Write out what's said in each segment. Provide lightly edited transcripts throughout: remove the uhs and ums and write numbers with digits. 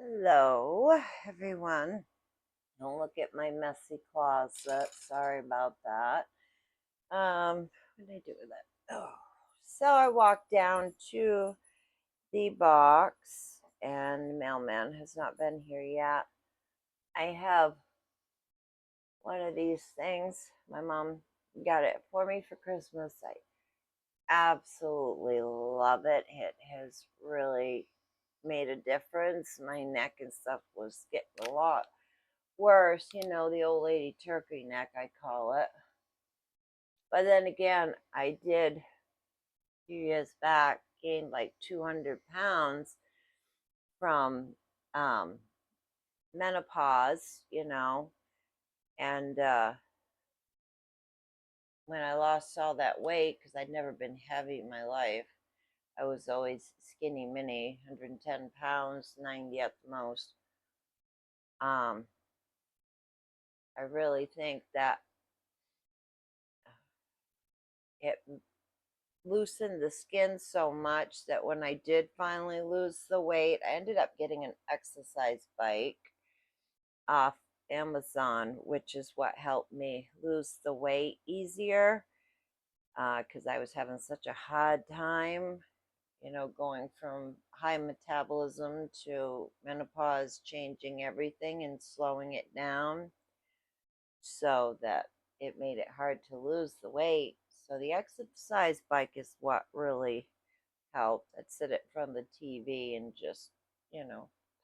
Hello, everyone. Don't look at my messy closet. Sorry about that. What did I do with it? Oh, so I walked down to the box, and the mailman has not been here yet. I have one of these things. My mom got it for me for Christmas. I absolutely love it. It has really made a difference. My neck and stuff was getting a lot worse, the old lady turkey neck, I call it. But then again, I did a few years back gain like 200 pounds from um, menopause, and when I lost all that weight, because I'd never been heavy in my life, I was always skinny mini, 110 pounds, 90 at the most. Um, I really think that it loosened the skin so much that when I did finally lose the weight, I ended up getting an exercise bike off Amazon, which is what helped me lose the weight easier because I was having such a hard time, going from high metabolism to menopause, changing everything and slowing it down so that it made it hard to lose the weight. So the exercise bike is what really helped. I'd sit it from the TV and just,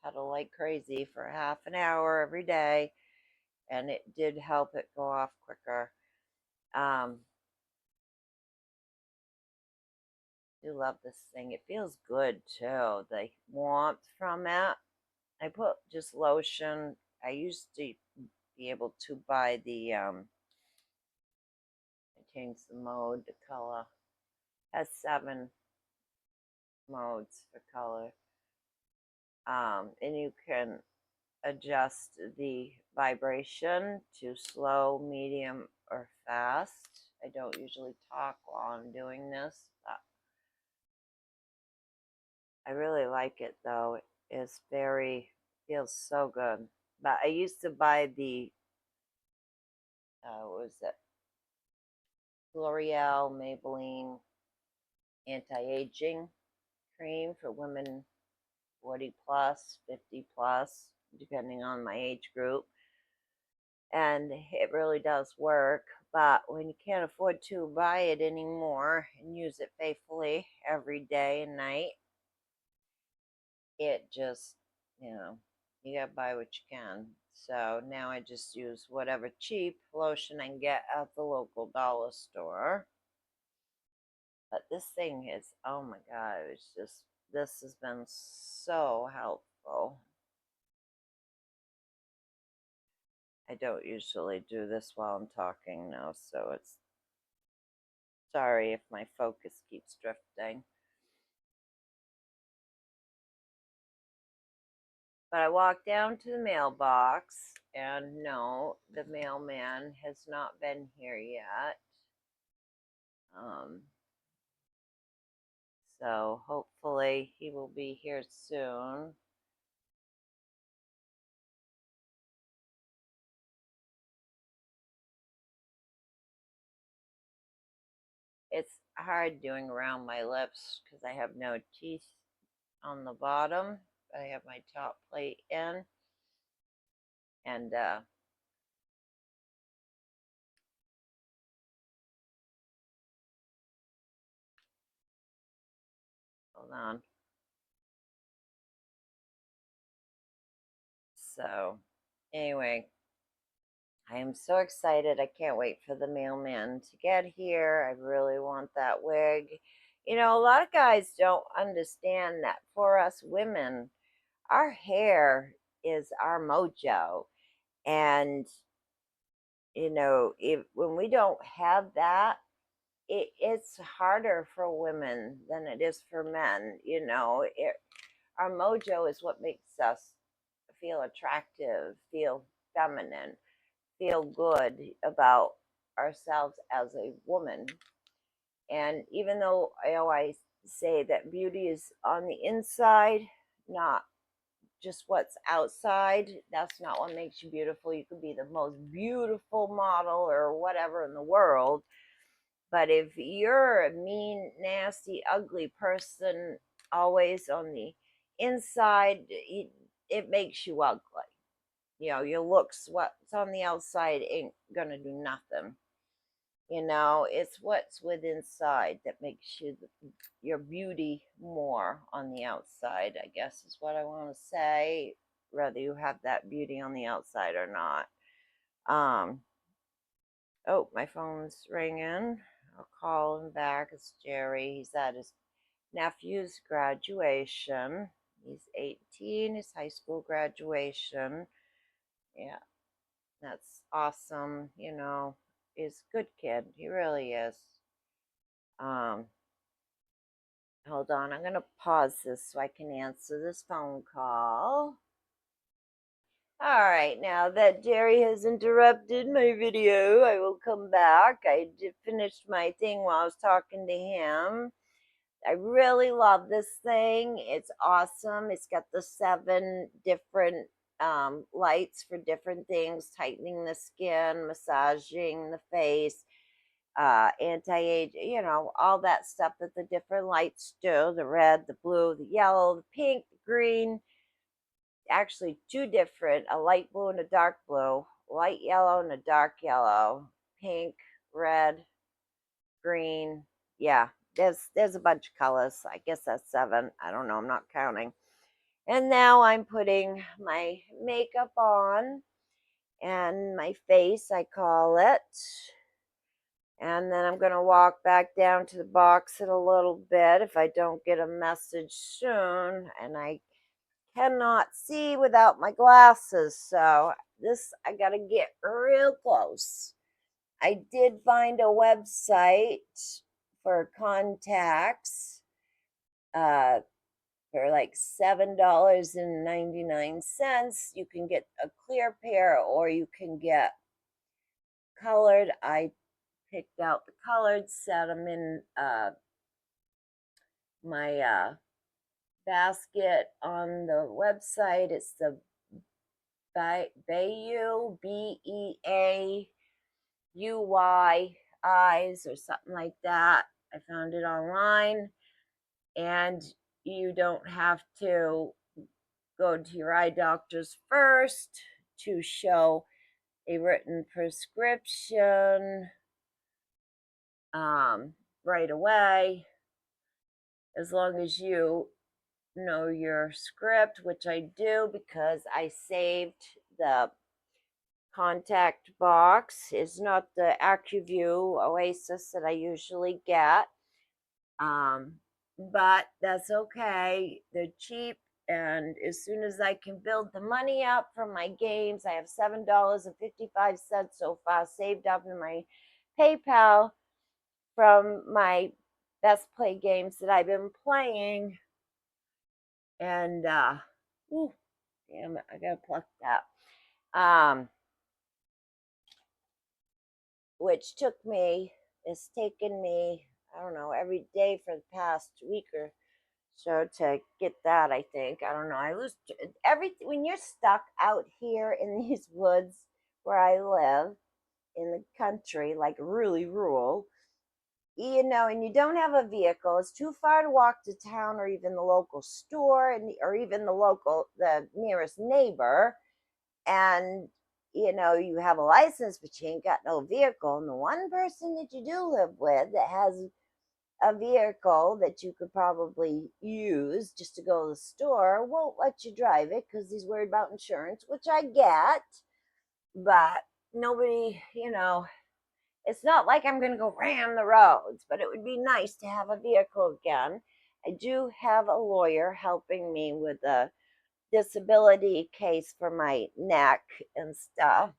pedal like crazy for half an hour every day. And it did help it go off quicker. Um, I do love this thing. It feels good too. The warmth from it. I put just lotion. I used to be able to buy the I changed the mode, the color. Has 7 modes for color. And you can adjust the vibration to slow, medium, or fast. I don't usually talk while I'm doing this, but I really like it though. It's feels so good. But I used to buy the, what was it? L'Oreal Maybelline anti-aging cream for women 40 plus, 50 plus, depending on my age group. And it really does work. But when you can't afford to buy it anymore and use it faithfully every day and night, it just, you gotta buy what you can. So now I just use whatever cheap lotion I can get at the local dollar store. But this thing is, oh my God, this has been so helpful. I don't usually do this while I'm talking now, so it's sorry if my focus keeps drifting. But I walked down to the mailbox, and no, the mailman has not been here yet. Um, so hopefully he will be here soon. It's hard doing around my lips because I have no teeth on the bottom. I have my top plate in, and hold on. So anyway, I am so excited. I can't wait for the mailman to get here. I really want that wig. A lot of guys don't understand that for us women, our hair is our mojo. And, if when we don't have that, it's harder for women than it is for men. Our mojo is what makes us feel attractive, feel feminine, feel good about ourselves as a woman. And even though I always say that beauty is on the inside, not just what's outside, that's not what makes you beautiful. You could be the most beautiful model or whatever in the world, but if you're a mean, nasty, ugly person always on the inside, it makes you ugly. Your looks, what's on the outside ain't gonna do nothing. It's what's with inside that makes your beauty more on the outside, I guess is what I want to say, whether you have that beauty on the outside or not. Oh, my phone's ringing. I'll call him back. It's Jerry. He's at his nephew's graduation. He's 18, his high school graduation. Yeah, that's awesome. He's a good kid. He really is. Um, Hold on, I'm going to pause this so I can answer this phone call. All right, now that Jerry has interrupted my video, I will come back. I did finish my thing while I was talking to him. I really love this thing. It's awesome. It's got the 7 different lights for different things, tightening the skin, massaging the face, anti-age, all that stuff that the different lights do, the red, the blue, the yellow, the pink, the green. Actually 2 different, a light blue and a dark blue, light yellow and a dark yellow, pink, red, green. Yeah, there's a bunch of colors. I guess that's 7. I don't know, I'm not counting. And now I'm putting my makeup on and my face, I call it. And then I'm going to walk back down to the box in a little bit if I don't get a message soon. And I cannot see without my glasses. So I got to get real close. I did find a website for contacts for like $7.99. You can get a clear pair or you can get colored. I picked out the colored, set them in my basket on the website. It's the Beayuy, Beayuy eyes or something like that. I found it online, and you don't have to go to your eye doctors first to show a written prescription right away, as long as you know your script, which I do because I saved the contact box. It's not the AccuView Oasis that I usually get, but that's okay. They're cheap, and as soon as I can build the money up from my games, I have $7.55 so far saved up in my PayPal from my Best Play games that I've been playing. And ooh, damn it, I gotta pluck that. Which it's taken me, I don't know, every day for the past week or so to get that. I think, I don't know, I lose everything when you're stuck out here in these woods where I live in the country, like really rural, and you don't have a vehicle. It's too far to walk to town or even the local store, or even the nearest neighbor. And you have a license, but you ain't got no vehicle. And the one person that you do live with that has a vehicle that you could probably use just to go to the store won't let you drive it because he's worried about insurance, which I get. But nobody, it's not like I'm going to go ram the roads, but it would be nice to have a vehicle again. I do have a lawyer helping me with a disability case for my neck and stuff.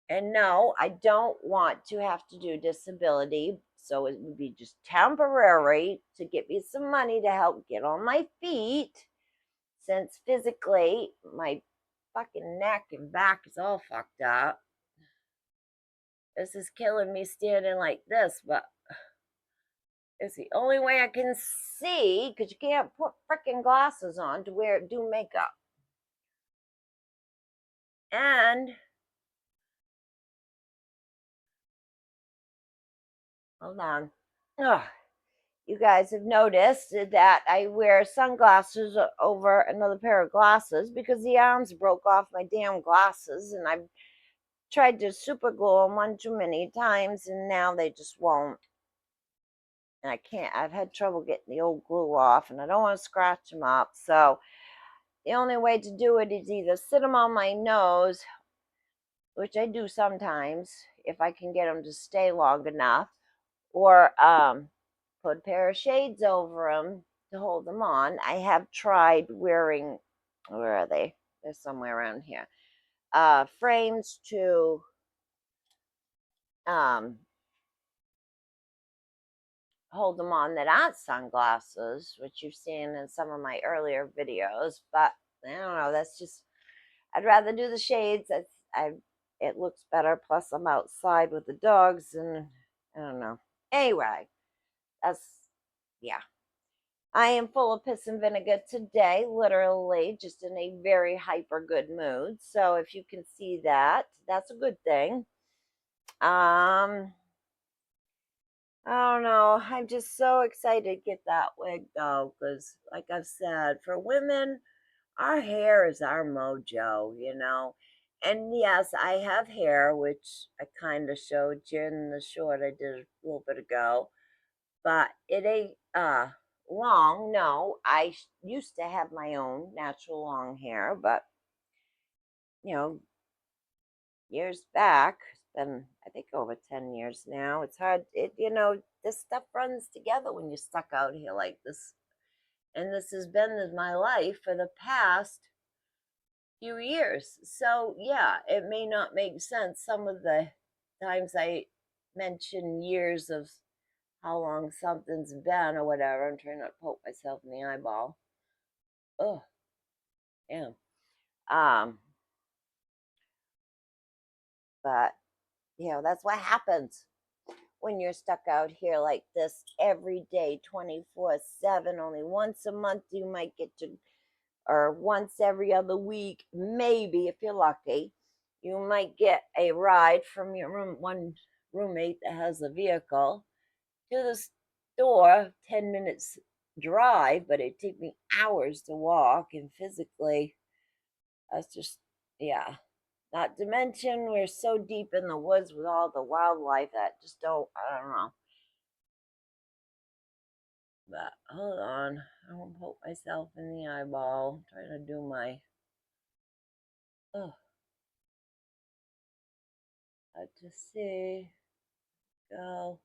And no, I don't want to have to do disability. So it would be just temporary to get me some money to help get on my feet. Since physically, my fucking neck and back is all fucked up. This is killing me standing like this, but It's the only way I can see because you can't put freaking glasses on to do makeup. And hold on. Ugh. You guys have noticed that I wear sunglasses over another pair of glasses because the arms broke off my damn glasses, and I've tried to super glue them one too many times, and now they just won't. And I can't. I've had trouble getting the old glue off, and I don't want to scratch them up. So the only way to do it is either sit them on my nose, which I do sometimes if I can get them to stay long enough, or put a pair of shades over them to hold them on. I have tried wearing, where are they? They're somewhere around here. Frames to um, hold them on that aren't sunglasses, which you've seen in some of my earlier videos. But I don't know. That's just, I'd rather do the shades. It looks better. Plus, I'm outside with the dogs, and I don't know. Anyway, that's yeah. I am full of piss and vinegar today, literally, just in a very hyper good mood. So if you can see that, that's a good thing. I don't know. I'm just so excited to get that wig though, because like I've said, for women, our hair is our mojo, you know. And yes, I have hair, which I kind of showed you in the short I did a little bit ago, but it ain't long. No, used to have my own natural long hair, but you know, years back, it's been I think over 10 years now. It's hard. This stuff runs together when you're stuck out here like this, and this has been my life for the past few years. So yeah, it may not make sense some of the times I mention years of how long something's been or whatever. I'm trying not to poke myself in the eyeball. Oh, damn. Um, but that's what happens when you're stuck out here like this every day, 24/7. Only once a month you might get to, or once every other week, maybe if you're lucky, you might get a ride from your one roommate that has a vehicle to the store, 10 minutes drive, but it take me hours to walk, and physically that's just, yeah. Not to mention we're so deep in the woods with all the wildlife that just I don't know. But hold on, I won't poke myself in the eyeball. I'm trying to do my, oh, let's just see, go.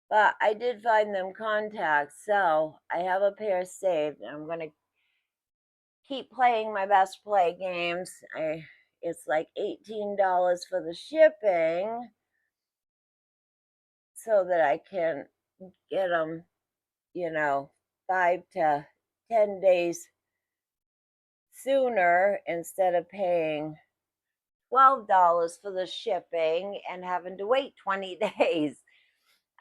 But I did find them contacts, so I have a pair saved. I'm gonna keep playing my best play games. It's like $18 for the shipping, so that I can get them, you know, 5 to 10 days sooner instead of paying $12 for the shipping and having to wait 20 days.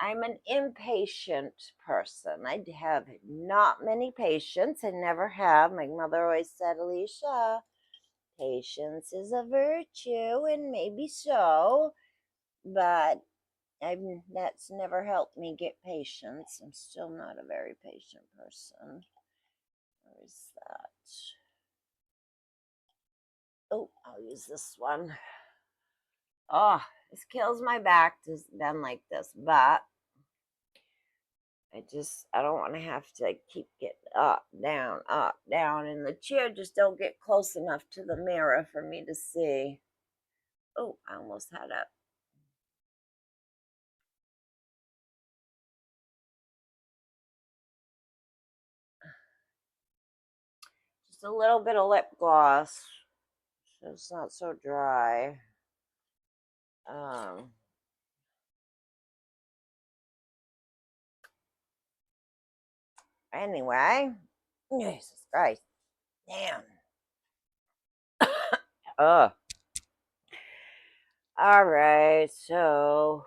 I'm an impatient person. I have not many patience. I never have. My mother always said, Alicia, patience is a virtue, and maybe so, but that's never helped me get patience. I'm still not a very patient person. Where is that? Oh, I'll use this one. Oh, this kills my back to bend like this, but I don't want to have to keep getting up, down, and the chair just don't get close enough to the mirror for me to see. Oh, I almost had it. Just a little bit of lip gloss, so it's not so dry. Um, anyway, Jesus Christ, damn. Ugh. All right, so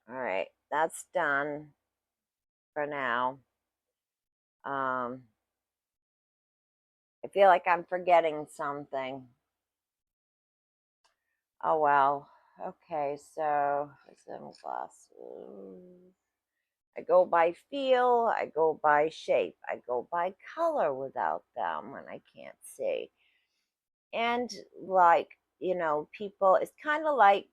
All right, that's done for now. Um, I feel like I'm forgetting something. Oh well. Okay, so some glasses. I go by feel, I go by shape, I go by color without them when I can't see. And like, people, it's kind of like,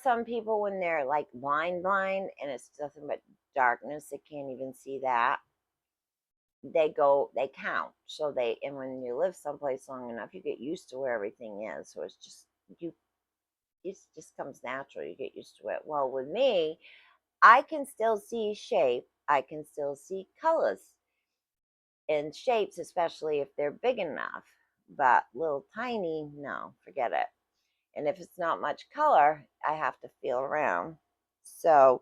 some people when they're like blind and it's nothing but darkness, they can't even see that. They count. So and when you live someplace long enough, you get used to where everything is. So it's just, it just comes natural. You get used to it. Well, with me, I can still see shape, I can still see colors and shapes, especially if they're big enough. But little tiny, no, forget it. And if it's not much color, I have to feel around. So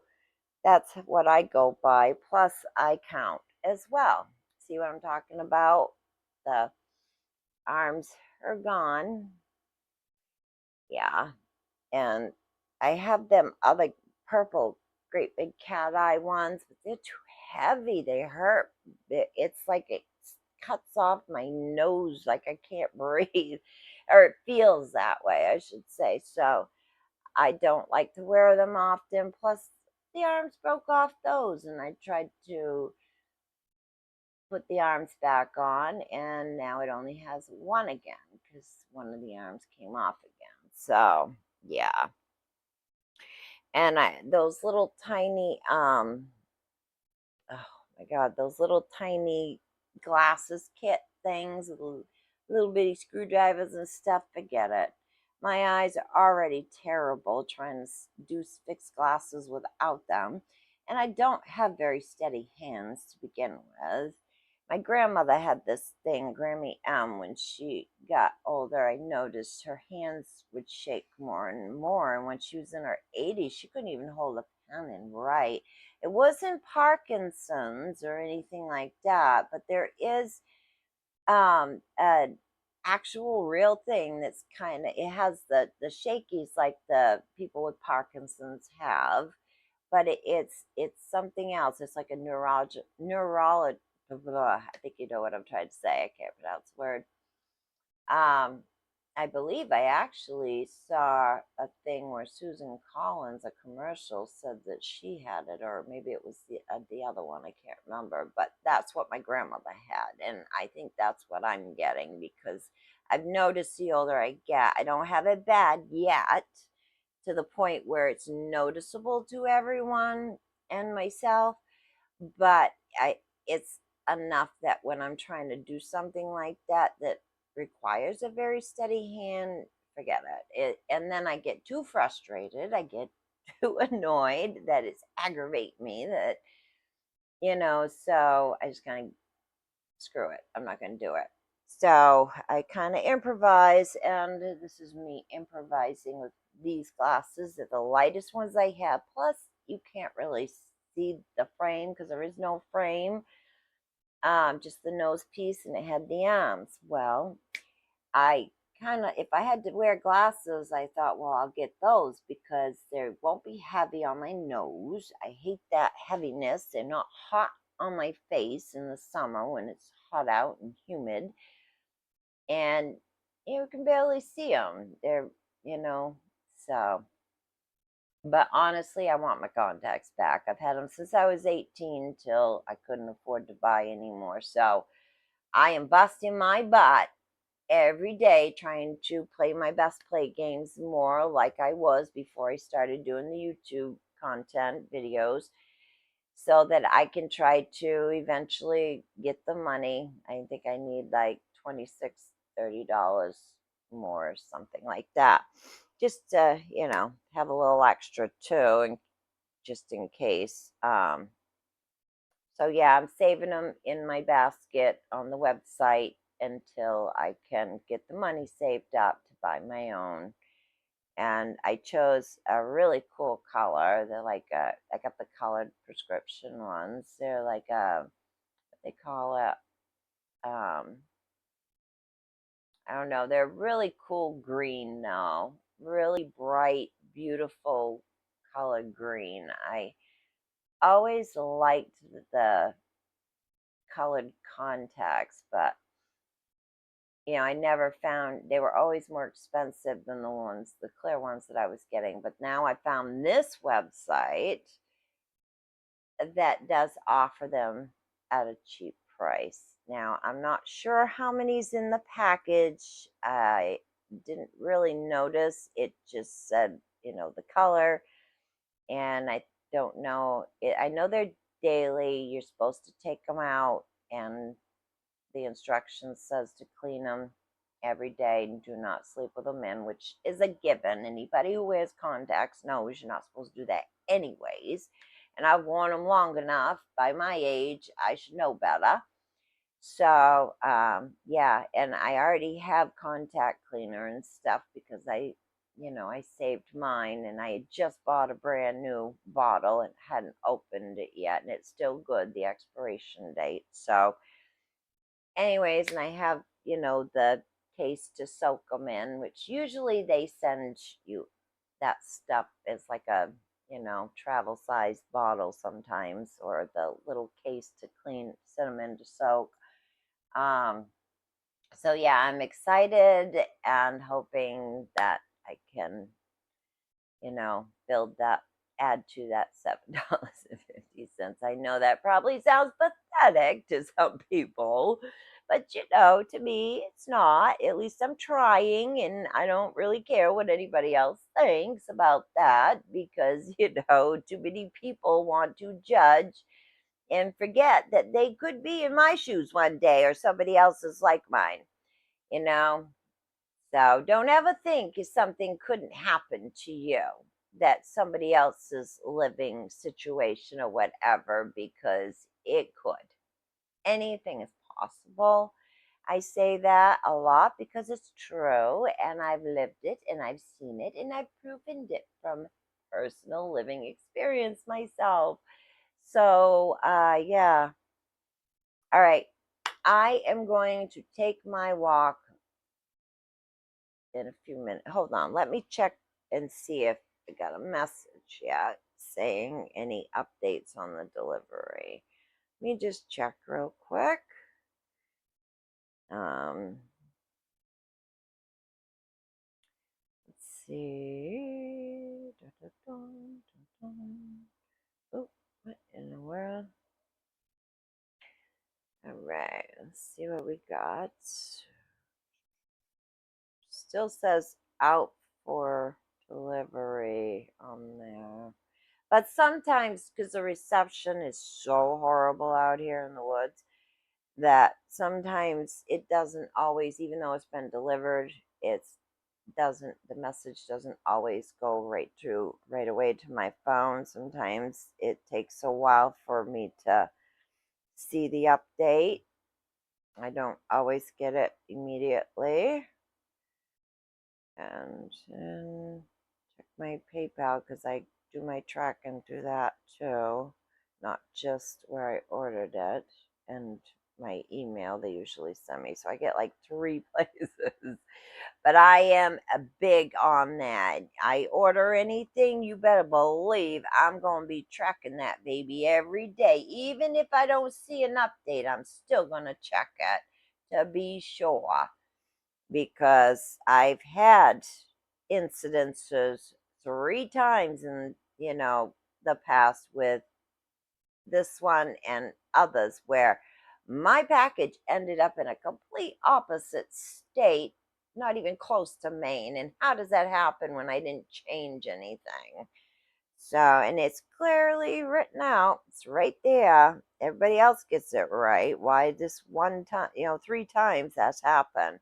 that's what I go by. Plus, I count as well. See what I'm talking about? The arms are gone. Yeah. And I have them other purple, great big cat eye ones, but they're too heavy. They hurt. It's like it cuts off my nose, like I can't breathe, or it feels that way, I should say. So I don't like to wear them often. Plus, the arms broke off those, and I tried to put the arms back on, and now it only has one again because one of the arms came off again. So, yeah. And those little tiny oh my god, those little tiny glasses kit things, little bitty screwdrivers and stuff, forget it. My eyes are already terrible trying to fix glasses without them, and I don't have very steady hands to begin with. My grandmother had this thing, Grammy when she got older. I noticed her hands would shake more and more, and when she was in her 80s, she couldn't even hold a pen and write. It wasn't Parkinson's or anything like that, but there is an actual real thing that's kind of, it has the shakies like the people with Parkinson's have, but it's something else. It's like a neurology. I think you know what I'm trying to say. I can't pronounce the word. um, I believe I actually saw a thing where Susan Collins, a commercial, said that she had it, or maybe it was the other one. I can't remember, but that's what my grandmother had, and I think that's what I'm getting because I've noticed the older I get, I don't have it bad yet to the point where it's noticeable to everyone and myself, but I it's enough that when I'm trying to do something like that requires a very steady hand, forget and then I get too frustrated, I get too annoyed that it's aggravate me that so I just kind of screw it, I'm not going to do it. So I kind of improvise, and this is me improvising with these glasses. They're the lightest ones I have. Plus, you can't really see the frame because there is no frame, just the nose piece, and it had the arms. Well, I kind of, if I had to wear glasses, I thought, well, I'll get those because they won't be heavy on my nose. I hate that heaviness. They're not hot on my face in the summer when it's hot out and humid, and you can barely see them. They're, you know, so. But honestly, I want my contacts back. I've had them since I was 18 till I couldn't afford to buy anymore. So I am busting my butt every day trying to play my best play games more like I was before I started doing the YouTube content videos so that I can try to eventually get the money. I think I need like 26, $30 more or something like that. Just to, have a little extra too, and just in case. So yeah, I'm saving them in my basket on the website until I can get the money saved up to buy my own. And I chose a really cool color. They're like I got the colored prescription ones. They're like what they call it. Um, I don't know. They're really cool green now. Really bright, beautiful color green. I always liked the colored contacts, but I never found they were always more expensive than the clear ones that I was getting. But now I found this website that does offer them at a cheap price. Now, I'm not sure how many's in the package. I didn't really notice. It just said, the color, and I don't know. I know they're daily. You're supposed to take them out, and the instructions says to clean them every day and do not sleep with them in, which is a given. Anybody who wears contacts knows you're not supposed to do that anyways. And I've worn them long enough. By my age, I should know better. So, yeah, and I already have contact cleaner and stuff because I saved mine, and I had just bought a brand new bottle and hadn't opened it yet, and it's still good, the expiration date. So, anyways, and I have, the case to soak them in, which usually they send you that stuff as like a, travel sized bottle sometimes, or the little case to clean, send them in to soak. Um, so yeah, I'm excited and hoping that I can, build that, add to that $7.50. I know that probably sounds pathetic to some people, but to me, it's not. At least I'm trying, and I don't really care what anybody else thinks about that because, too many people want to judge and forget that they could be in my shoes one day or somebody else's like mine, you know? So don't ever think if something couldn't happen to you, that somebody else's living situation or whatever, because it could. Anything is possible. I say that a lot because it's true, and I've lived it and I've seen it and I've proven it from personal living experience myself. So, yeah. All right. I am going to take my walk in a few minutes. Hold on. Let me check and see if I got a message yet saying any updates on the delivery. Let me just check real quick. Let's see. Oh, what in the world? All right. Let's see what we got. Still says out for delivery on there. But sometimes, because the reception is so horrible out here in the woods, that sometimes it doesn't always, even though it's been delivered, the message doesn't always go right through right away to my phone. Sometimes it takes a while for me to see the update. I don't always get it immediately. And then check my PayPal because I do my tracking through that too, not just where I ordered it, and my email they usually send me. So I get like 3 places. But I am a big on that. I order anything, you better believe I'm going to be tracking that baby every day. Even if I don't see an update, I'm still going to check it to be sure, because I've had incidences 3 times in, the past with this one and others where my package ended up in a complete opposite state, not even close to Maine. And how does that happen when I didn't change anything? So, and it's clearly written out. It's right there. Everybody else gets it right. Why this one time, 3 times that's happened.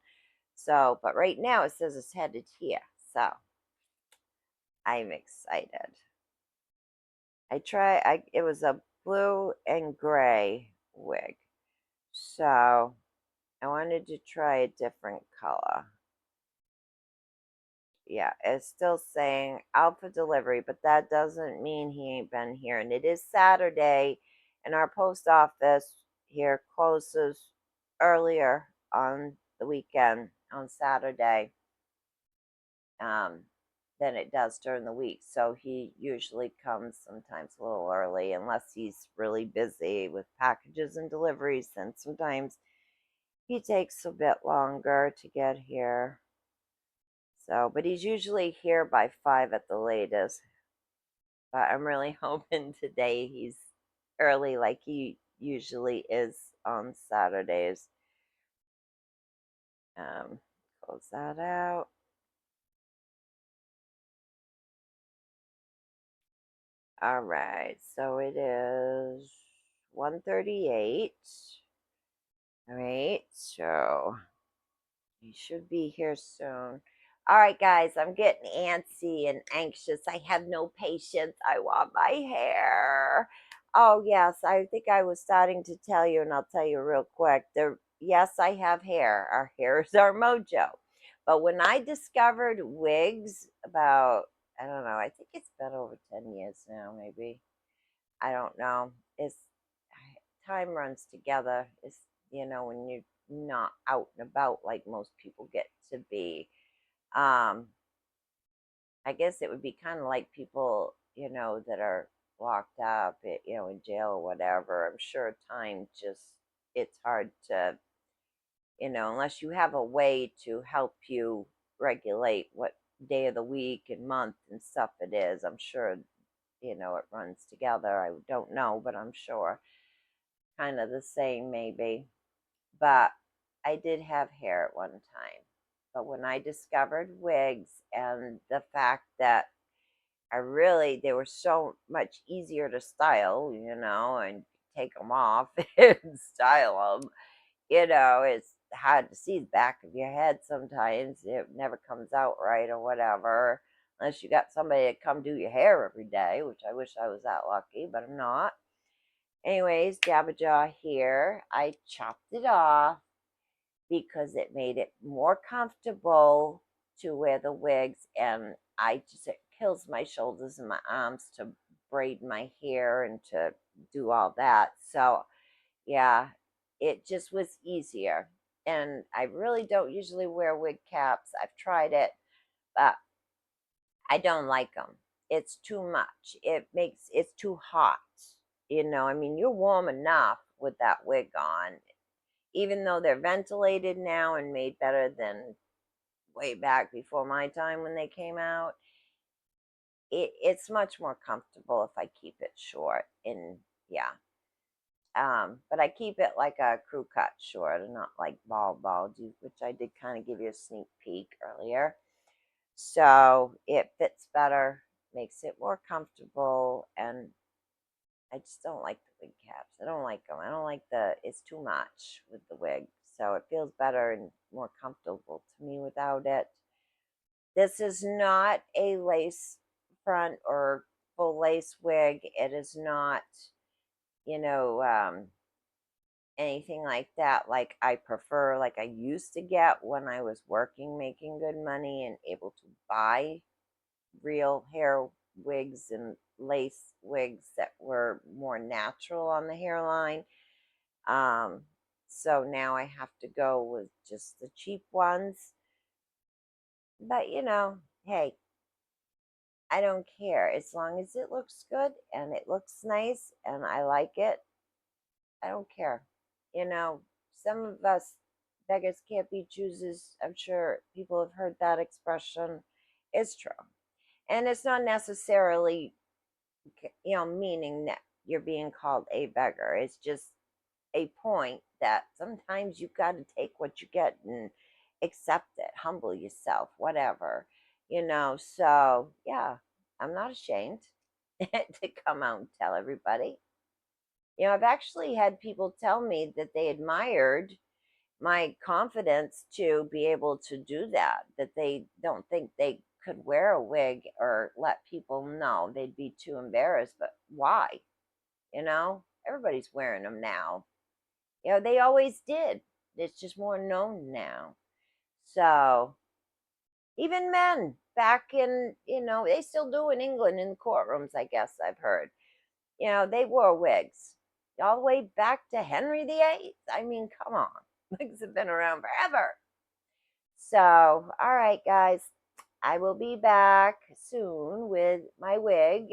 So, but right now it says it's headed here. So, I'm excited. It was a blue and gray wig. So, I wanted to try a different color. Yeah, it's still saying out for delivery, but that doesn't mean he ain't been here. And it is Saturday, and our post office here closes earlier on the weekend on Saturday. Um, than it does during the week. So he usually comes sometimes a little early, unless he's really busy with packages and deliveries. Then sometimes he takes a bit longer to get here. So, but he's usually here by 5 at the latest. But I'm really hoping today he's early like he usually is on Saturdays. Um, Close that out. All right, so it is 1:38. All right, so he should be here soon. All right, guys, I'm getting antsy and anxious. I have no patience. I want my hair. Oh, yes, I think I was starting to tell you, and I'll tell you real quick. Yes, I have hair. Our hair is our mojo. But when I discovered wigs about, I don't know, I think it's been over 10 years now, maybe. I don't know. It's time runs together. When you're not out and about like most people get to be. Um, I guess it would be kind of like people, that are locked up, in jail or whatever. I'm sure time just, it's hard to, unless you have a way to help you regulate what day of the week and month and stuff it is. I'm sure, it runs together. I don't know, but I'm sure. Kind of the same, maybe. But I did have hair at one time. But when I discovered wigs and the fact that they were so much easier to style, and take them off and style them, it's hard to see the back of your head sometimes. It never comes out right or whatever, unless you got somebody to come do your hair every day, which I wish I was that lucky, but I'm not. Anyways, Jabberjaw here. I chopped it off because it made it more comfortable to wear the wigs, and it kills my shoulders and my arms to braid my hair and to do all that. So yeah, it just was easier. And I really don't usually wear wig caps. I've tried it, but I don't like them. It's too much. It's too hot. I mean, you're warm enough with that wig on, even though they're ventilated now and made better than way back before my time when they came out. It's much more comfortable if I keep it short. And yeah. But I keep it like a crew cut short and not like bald, which I did kind of give you a sneak peek earlier. So it fits better, makes it more comfortable, and I just don't like the wig caps. I don't like them. I don't like it's too much with the wig. So it feels better and more comfortable to me without it. This is not a lace front or full lace wig. It is not, you know, anything like that. Like I prefer, like I used to get when I was working, making good money and able to buy real hair wigs and lace wigs that were more natural on the hairline. Um, so now I have to go with just the cheap ones. But hey, I don't care as long as it looks good and it looks nice and I like it. I don't care. Some of us beggars can't be choosers. I'm sure people have heard that expression. It's true. And it's not necessarily, meaning that you're being called a beggar. It's just a point that sometimes you've got to take what you get and accept it, humble yourself, whatever, So, yeah, I'm not ashamed to come out and tell everybody. I've actually had people tell me that they admired my confidence to be able to do that, that they don't think they could wear a wig or let people know. They'd be too embarrassed. But why? Everybody's wearing them now. They always did. It's just more known now. So even men back in, they still do in England in courtrooms, I guess I've heard. They wore wigs all the way back to Henry VIII. I mean, come on. Wigs have been around forever. So, all right, guys. I will be back soon with my wig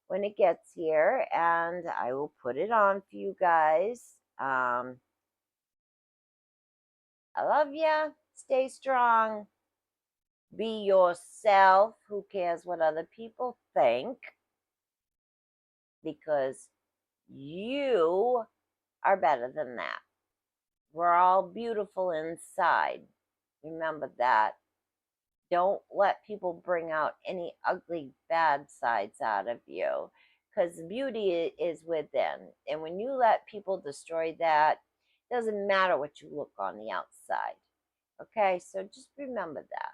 when it gets here, and I will put it on for you guys. I love ya. Stay strong. Be yourself. Who cares what other people think? Because you are better than that. We're all beautiful inside. Remember that. Don't let people bring out any ugly, bad sides out of you because beauty is within. And when you let people destroy that, it doesn't matter what you look on the outside. Okay, so just remember that.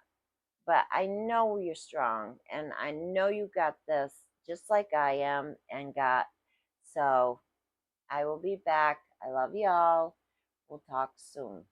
But I know you're strong and I know you got this just like I am and got. So I will be back. I love y'all. We'll talk soon.